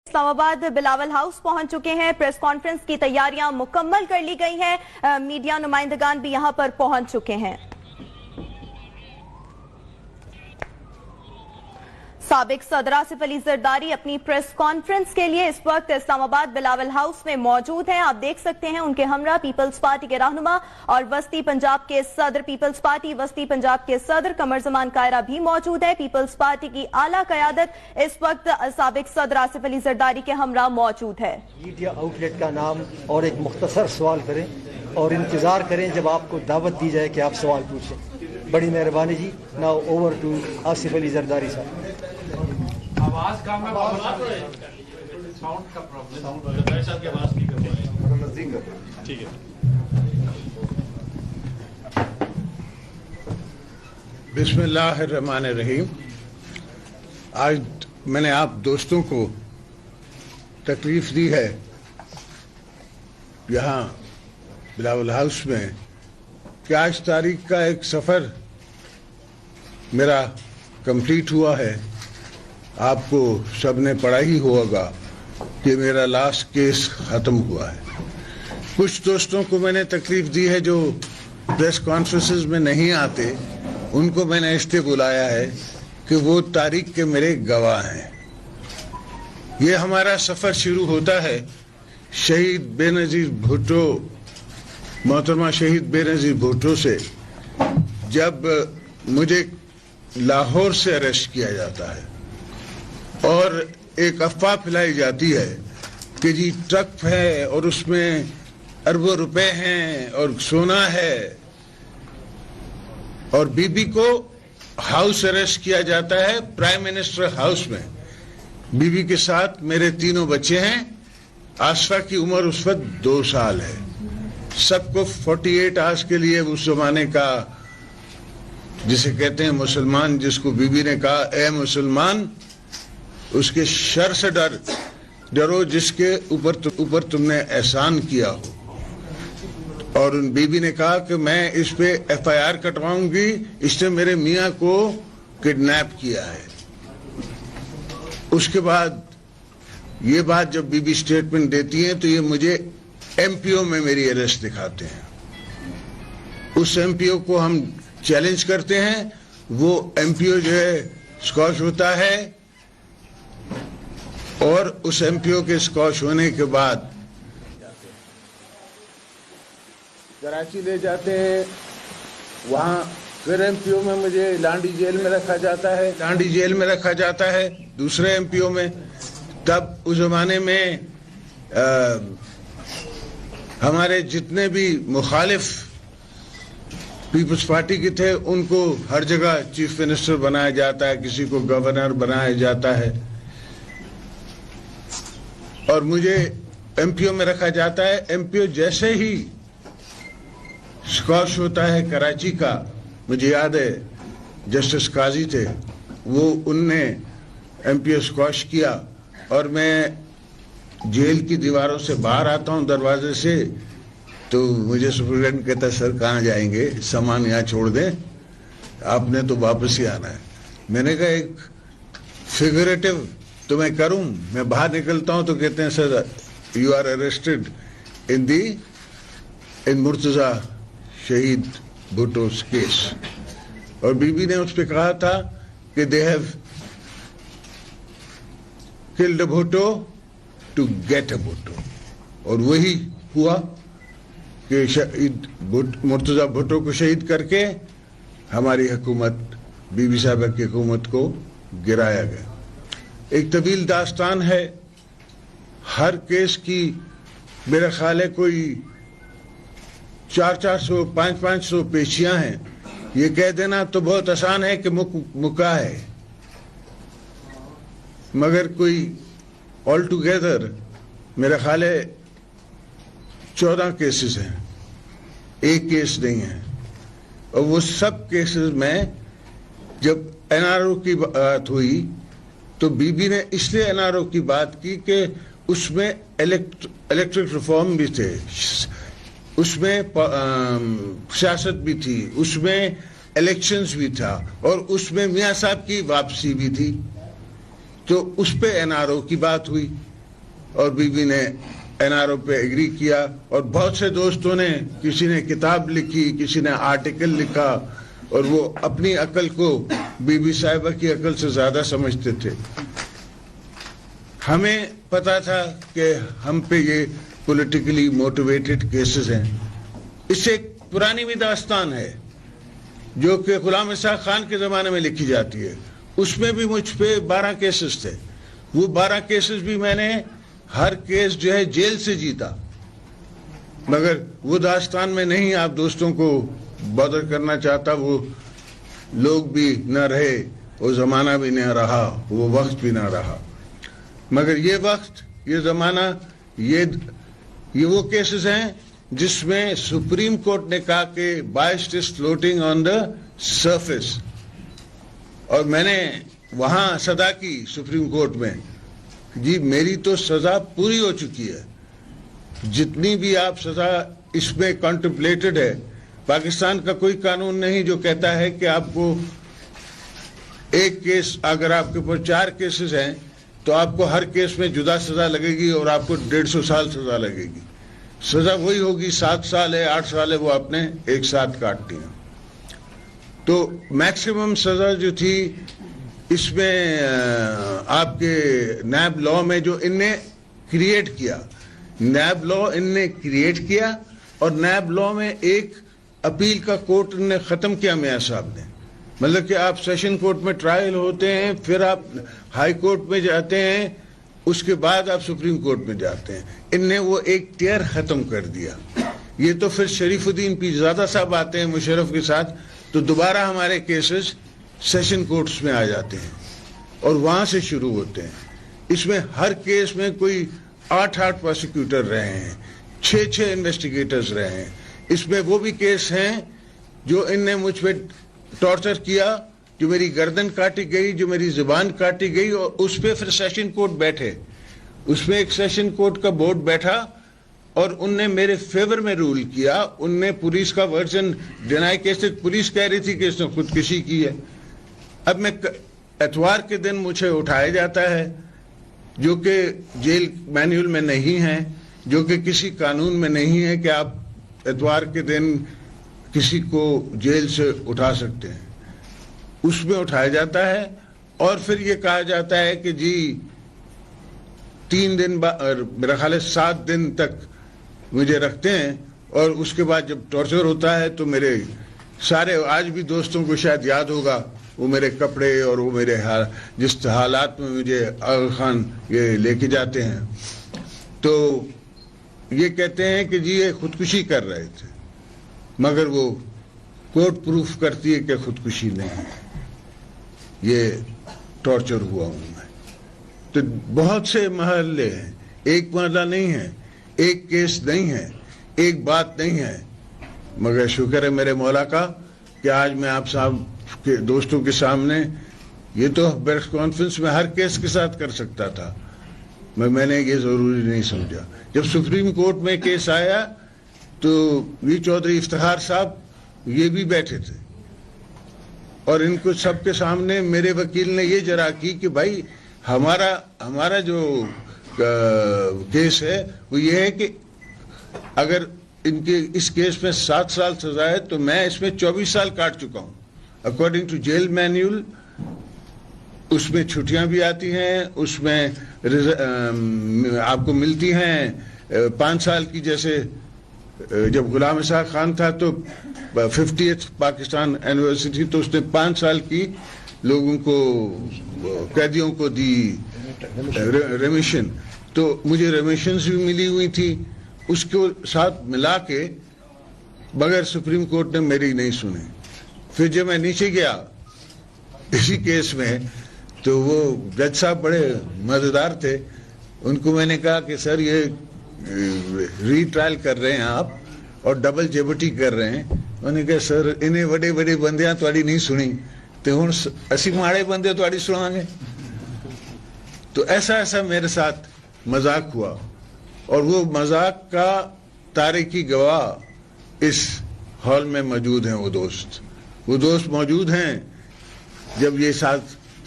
اسلام آباد بلاول ہاؤس پہنچ چکے ہیں. پریس کانفرنس کی تیاریاں مکمل کر لی گئی ہیں. میڈیا نمائندگان بھی یہاں پر پہنچ چکے ہیں. سابق صدر آصف علی زرداری اپنی پریس کانفرنس کے لیے اس وقت اسلام آباد بلاول ہاؤس میں موجود ہیں. آپ دیکھ سکتے ہیں ان کے ہمراہ پیپلز پارٹی کے رہنما اور وسطی پنجاب کے صدر پیپلز پارٹی وسطی پنجاب کے صدر قمر زمان کائرہ بھی موجود ہے. پیپلز پارٹی کی اعلیٰ قیادت اس وقت سابق صدر آصف علی زرداری کے ہمراہ موجود ہے. میڈیا آؤٹ لیٹ کا نام اور ایک مختصر سوال کریں اور انتظار کریں جب آپ کو دعوت دی جائے کہ آپ سوال پوچھیں. بڑی مہربانی جی. Now over to Asif Ali Zardari صاحب. آواز کام ہے ساؤنڈ کا پرابلم صاحب کی آواز نہیں کر رہے ہیں. نزدیک کر ٹھیک ہے. بسم اللہ الرحمن الرحیم. آج میں نے آپ دوستوں کو تکلیف دی ہے یہاں بلاول ہاؤس میں کہ آج تاریخ کا ایک سفر میرا کمپلیٹ ہوا ہے. آپ کو سب نے پڑھا ہی ہوگا کہ میرا لاسٹ کیس ختم ہوا ہے. کچھ دوستوں کو میں نے تکلیف دی ہے جو پریس کانفرنسز میں نہیں آتے. ان کو میں نے اس لیے بلایا ہے کہ وہ تاریخ کے میرے گواہ ہیں. یہ ہمارا سفر شروع ہوتا ہے شہید بے نظیر بھٹو محترمہ شہید بے نظیر بھٹو سے. جب مجھے لاہور سے اریسٹ کیا جاتا ہے اور ایک افواہ پھیلائی جاتی ہے کہ جی ٹرک ہے اور اس میں اربوں روپے ہیں اور سونا ہے, اور بی بی کو ہاؤس اریسٹ کیا جاتا ہے پرائم منسٹر ہاؤس میں. بی بی کے ساتھ میرے تینوں بچے ہیں. آصفہ کی عمر اس وقت 2 سال ہے. سب کو 48 آورس کے لیے اس زمانے کا جسے کہتے ہیں مسلمان, جس کو بی بی نے کہا اے مسلمان اس کے شر سے ڈرو جس کے اوپر تم نے احسان کیا ہو. اور ان بی بی نے کہا کہ میں اس پہ ایف آئی آر کٹواؤں گی, اس نے میرے میاں کو کڈنیپ کیا ہے. اس کے بعد یہ بات جب بی بی سٹیٹمنٹ دیتی ہیں تو یہ مجھے ایم پی او میں میری اریسٹ دکھاتے ہیں. اس ایم پی او کو ہم چیلنج کرتے ہیں. وہ ایم پی او جو ہے اسکواش ہوتا ہے اور اس ایم پی او کے اسکواش ہونے کے بعد کراچی لے جاتے ہیں. وہاں پھر ایم پی او میں مجھے لانڈی جیل میں رکھا جاتا ہے دوسرے ایم پی او میں. تب اس زمانے میں ہمارے جتنے بھی مخالف پیپلز پارٹی کے تھے ان کو ہر جگہ چیف منسٹر بنایا جاتا ہے, کسی کو گورنر بنایا جاتا ہے, اور مجھے ایم پی او میں رکھا جاتا ہے. ایم پی او جیسے ہی اسکواش ہوتا ہے کراچی کا, مجھے یاد ہے جسٹس قاضی تھے, ان نے ایم پی او اسکواش کیا اور میں جیل کی دیواروں سے باہر آتا ہوں دروازے سے, تو مجھے سپرڈنٹ کہتا ہے سر کہاں جائیں گے, سامان یہاں چھوڑ دیں, آپ نے تو واپس ہی آنا ہے. میں نے کہا ایک فگریٹو تو میں کروں. میں باہر نکلتا ہوں تو کہتے ہیں sir you are arrested in Murtaza شہید بھٹو's کیس. اور بی بی نے اس پہ کہا تھا کہ they have killed a Bhutto to get a Bhutto. اور وہی ہوا کہ مرتضی بھٹو کو شہید کر کے ہماری حکومت بی بی صاحبہ کی حکومت کو گرایا گیا. ایک طویل داستان ہے. ہر کیس کی میرا خیال ہے کوئی 400 500 پیشیاں ہیں. یہ کہہ دینا تو بہت آسان ہے کہ مکا ہے, مگر کوئی آل ٹوگیدر میرا خیال ہے 14 کیسز ہیں, ایک کیس نہیں ہے. اور وہ سب کیسز میں جب این آر او کی بات ہوئی تو بی بی نے اس لیے این آر او کی بات کی کہ اس میں الیکٹرک ریفارم بھی تھے, اس میں سیاست بھی تھی, اس میں الیکشنز بھی تھا, اور اس میں میاں صاحب کی واپسی بھی تھی. تو اس پہ این آر او کی بات ہوئی. اور بیوی نے NRO پہ ایگری کیا, اور بہت سے دوستوں نے, کسی نے کتاب لکھی, کسی نے آرٹیکل لکھا, اور وہ اپنی عقل کو بی بی صاحبہ کی عقل سے زیادہ سمجھتے تھے. ہمیں پتا تھا کہ ہم پہ یہ پولیٹیکلی موٹیویٹڈ کیسز ہیں. اس سے ایک پرانی بھی داستان ہے جو کہ غلام اسحاق خان کے زمانے میں لکھی جاتی ہے. اس میں بھی مجھ پہ 12 کیسز تھے. وہ 12 کیسز بھی میں نے ہر کیس جو ہے جیل سے جیتا, مگر وہ داستان میں نہیں آپ دوستوں کو بادر کرنا چاہتا. وہ لوگ بھی نہ رہے, وہ زمانہ بھی نہ رہا, وہ وقت بھی نہ رہا. مگر یہ وقت, یہ زمانہ, یہ وہ کیسز ہیں جس میں سپریم کورٹ نے کہا کہ biased is floating on the surface, اور میں نے وہاں صدا کی سپریم کورٹ میں, جی میری تو سزا پوری ہو چکی ہے. جتنی بھی آپ سزا اس میں کنٹمپلیٹڈ ہے, پاکستان کا کوئی قانون نہیں جو کہتا ہے کہ آپ کو ایک کیس, اگر آپ کے اوپر 4 کیسز ہیں تو آپ کو ہر کیس میں جدا سزا لگے گی اور آپ کو 150 سال سزا لگے گی. سزا وہی ہوگی, 7 سال ہے, 8 سال ہے, وہ آپ نے ایک ساتھ کاٹنی ہے. تو میکسیمم سزا جو تھی اس میں آپ کے نیب لا میں جو ان نے کریٹ کیا, نیب لا ان نے کریٹ کیا, اور نیب لا میں ایک اپیل کا کورٹ نے ختم کیا میاں صاحب نے. مطلب کہ آپ سیشن کورٹ میں ٹرائل ہوتے ہیں, پھر آپ ہائی کورٹ میں جاتے ہیں, اس کے بعد آپ سپریم کورٹ میں جاتے ہیں. ان نے وہ ایک ٹیئر ختم کر دیا. یہ تو پھر شریف الدین پیرزادہ صاحب آتے ہیں مشرف کے ساتھ, تو دوبارہ ہمارے کیسز سیشن کورٹس میں آ جاتے ہیں اور وہاں سے شروع ہوتے ہیں. اس میں ہر کیس میں کوئی 8 پروسیکیوٹر رہے ہیں, 6 انویسٹیگیٹرز رہے ہیں. اس میں وہ بھی کیس ہیں جو ان نے مجھ پہ ٹارچر کیا, جو میری گردن کاٹی گئی, جو میری زبان کاٹی گئی, اور اس پہ پھر سیشن کورٹ بیٹھے. اس میں ایک سیشن کورٹ کا بورڈ بیٹھا اور ان نے میرے فیور میں رول کیا. ان نے پولیس کا ورژن ڈینائی کیا. پولیس کہہ رہی تھی کہ اس نے خودکشی کی ہے. اب میں اتوار کے دن مجھے اٹھایا جاتا ہے, جو کہ جیل مینیول میں نہیں ہے, جو کہ کسی قانون میں نہیں ہے کہ آپ اتوار کے دن کسی کو جیل سے اٹھا سکتے ہیں. اس میں اٹھایا جاتا ہے اور پھر یہ کہا جاتا ہے کہ جی 3 دن میرا خیال ہے 7 دن تک مجھے رکھتے ہیں, اور اس کے بعد جب ٹارچر ہوتا ہے تو میرے سارے, آج بھی دوستوں کو شاید یاد ہوگا, وہ میرے کپڑے اور وہ میرے جس حالات میں مجھے آغا خان یہ لے کے جاتے ہیں, تو یہ کہتے ہیں کہ جی یہ خودکشی کر رہے تھے, مگر وہ کورٹ پروف کرتی ہے کہ خودکشی نہیں, یہ ٹارچر ہوا ہوں میں. تو بہت سے محلے ہیں, ایک محلہ نہیں ہے, ایک کیس نہیں ہے, ایک بات نہیں ہے. مگر شکر ہے میرے مولا کا کہ آج میں آپ صاحب کے دوستوں کے سامنے, یہ تو پریس کانفرنس میں ہر کیس کے ساتھ کر سکتا تھا, میں نے یہ ضروری نہیں سمجھا. جب سپریم کورٹ میں کیس آیا تو وی چودھری افتخار صاحب یہ بھی بیٹھے تھے, اور ان کو سب کے سامنے میرے وکیل نے یہ جرا کی کہ بھائی ہمارا جو کیس ہے وہ یہ ہے کہ اگر ان کے اس کیس میں 7 سال سزا ہے تو میں اس میں 24 سال کاٹ چکا ہوں. اکارڈنگ ٹو جیل مینیول اس میں چھٹیاں بھی آتی ہیں, اس میں آپ کو ملتی ہیں 5 سال کی. جیسے جب غلام اسحاق خان تھا تو 50th پاکستان اینیورسری, تو اس نے 5 سال کی لوگوں کو, قیدیوں کو دی ریمیشن, تو مجھے ریمیشنز بھی ملی ہوئی تھی. اس کو ساتھ ملا کے مگر سپریم کورٹ نے میری نہیں سنی. پھر جب میں نیچے گیا اسی کیس میں تو وہ جج صاحب بڑے مزیدار تھے. ان کو میں نے کہا کہ سر یہ ری ٹرائل کر رہے ہیں آپ اور ڈبل جیبٹی کر رہے ہیں. انہوں نے کہا سر انہیں بڑے بڑے بندیاں تھوڑی نہیں سنی تو ہوں اسی ماڑے بندے تھوڑی سنا گے. تو ایسا میرے ساتھ مذاق ہوا, اور وہ مذاق کا تاریخی گواہ اس ہال میں موجود ہیں. وہ دوست موجود ہیں جب یہ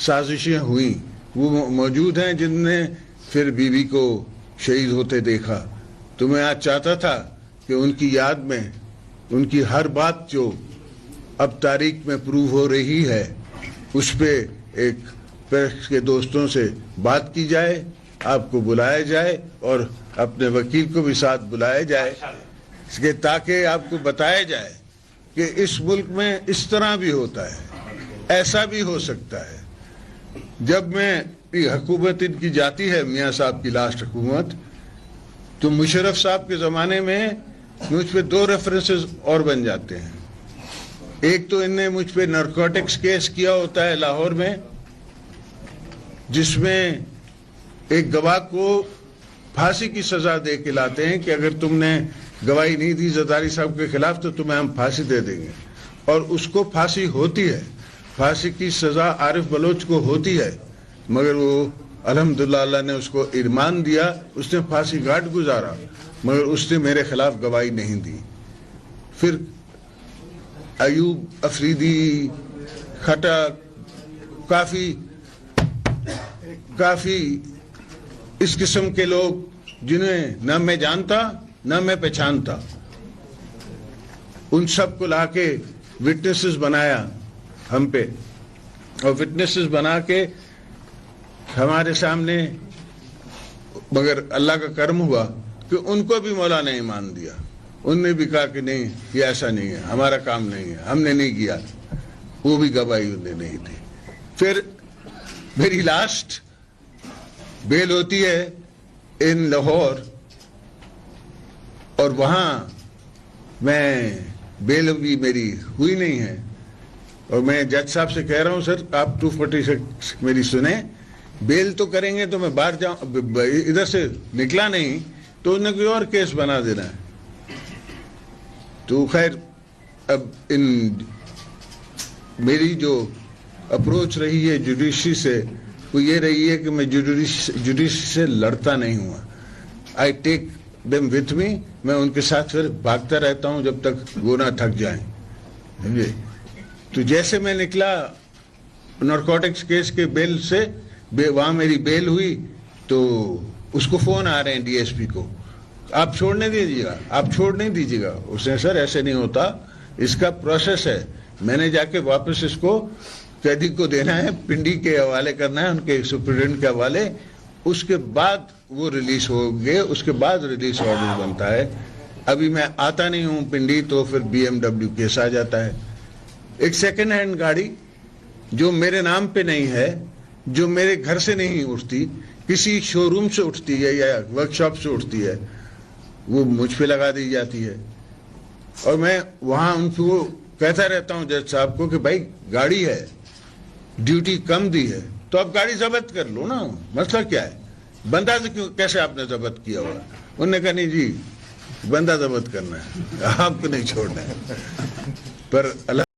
سازشیں ہوئیں, وہ موجود ہیں جن نے پھر بیوی کو شہید ہوتے دیکھا تو میں آج چاہتا تھا کہ ان کی یاد میں ان کی ہر بات جو اب تاریخ میں پروو ہو رہی ہے اس پہ ایک پریس کے دوستوں سے بات کی جائے, آپ کو بلایا جائے اور اپنے وکیل کو بھی ساتھ بلایا جائے کہ تاکہ آپ کو بتایا جائے کہ اس ملک میں اس طرح بھی ہوتا ہے, ایسا بھی ہو سکتا ہے. جب میں حکومت ان کی جاتی ہے, میاں صاحب کی لاسٹ حکومت, تو مشرف صاحب کے زمانے میں مجھ پہ 2 ریفرنسز اور بن جاتے ہیں. ایک تو ان نے مجھ پہ نارکوٹکس کیس کیا ہوتا ہے لاہور میں, جس میں ایک گواہ کو پھانسی کی سزا دے کے لاتے ہیں کہ اگر تم نے گواہی نہیں دی زرداری صاحب کے خلاف تو تمہیں ہم پھانسی دے دیں گے, اور اس کو پھانسی ہوتی ہے. پھانسی کی سزا عارف بلوچ کو ہوتی ہے, مگر وہ الحمدللہ اللہ نے اس کو ارمان دیا, اس نے پھانسی گھاٹ گزارا, مگر اس نے میرے خلاف گواہی نہیں دی. پھر ایوب افریدی, خٹک, کافی اس قسم کے لوگ جنہیں نہ میں جانتا نہ میں پہچانتا, ان سب کو لا کے وٹنسز بنایا ہم پہ, اور وٹنسز بنا کے ہمارے سامنے, مگر اللہ کا کرم ہوا کہ ان کو بھی مولا نے ایمان دیا. ان نے بھی کہا کہ نہیں یہ ایسا نہیں ہے, ہمارا کام نہیں ہے, ہم نے نہیں کیا. وہ بھی گواہی انہیں نہیں دی. پھر میری لاسٹ بیل ہوتی ہے ان لاہور, اور وہاں میں بیل بھی میری ہوئی نہیں ہے, اور میں جج صاحب سے کہہ رہا ہوں سر آپ 246 میری سنیں, بیل تو کریں گے تو میں باہر جاؤں, ادھر سے نکلا نہیں تو انہیں کوئی اور کیس بنا دینا ہے. تو خیر اب میری جو اپروچ رہی ہے جوڈیشری سے وہ یہ رہی ہے کہ میں جوڈیشری سے لڑتا نہیں ہوا. آئی ٹیک دیم وتھ می, میں ان کے ساتھ پھر بھاگتا رہتا ہوں جب تک وہ نہ تھک جائیں. سمجھے؟ تو جیسے میں نکلا نارکوٹکس کیس کے بیل سے, وہاں میری بیل ہوئی تو اس کو فون آ رہے ہیں ڈی ایس پی کو, آپ چھوڑنے دیجیے گا, آپ چھوڑ نہیں دیجیے گا. اس نے سر ایسے نہیں ہوتا, اس کا پروسیس ہے, میں نے جا کے واپس اس کو قیدی کو دینا ہے, پنڈی کے حوالے کرنا ہے, ان کے سپرنٹینڈنٹ کے حوالے, اس کے بعد وہ ریلیز ہو گئے, اس کے بعد ریلیز آرڈر بنتا ہے. ابھی میں آتا نہیں ہوں پنڈی تو پھر BMW کیس آ جاتا ہے. ایک سیکنڈ ہینڈ گاڑی جو میرے نام پہ نہیں ہے, جو میرے گھر سے نہیں اٹھتی, کسی شو روم سے اٹھتی ہے یا ورک شاپ سے اٹھتی ہے, وہ مجھ پہ لگا دی جاتی ہے. اور میں وہاں ان کو کہتا رہتا ہوں جج صاحب کو کہ بھائی گاڑی ہے, ڈیوٹی کم دی ہے, تو اب گاڑی ضبط کر لو نا, مسئلہ کیا ہے, بندہ کیسے آپ نے ضبط کیا ہوا. انہوں نے کہا نہیں جی بندہ ضبط کرنا ہے, آپ کو نہیں چھوڑنا ہے. پر اللہ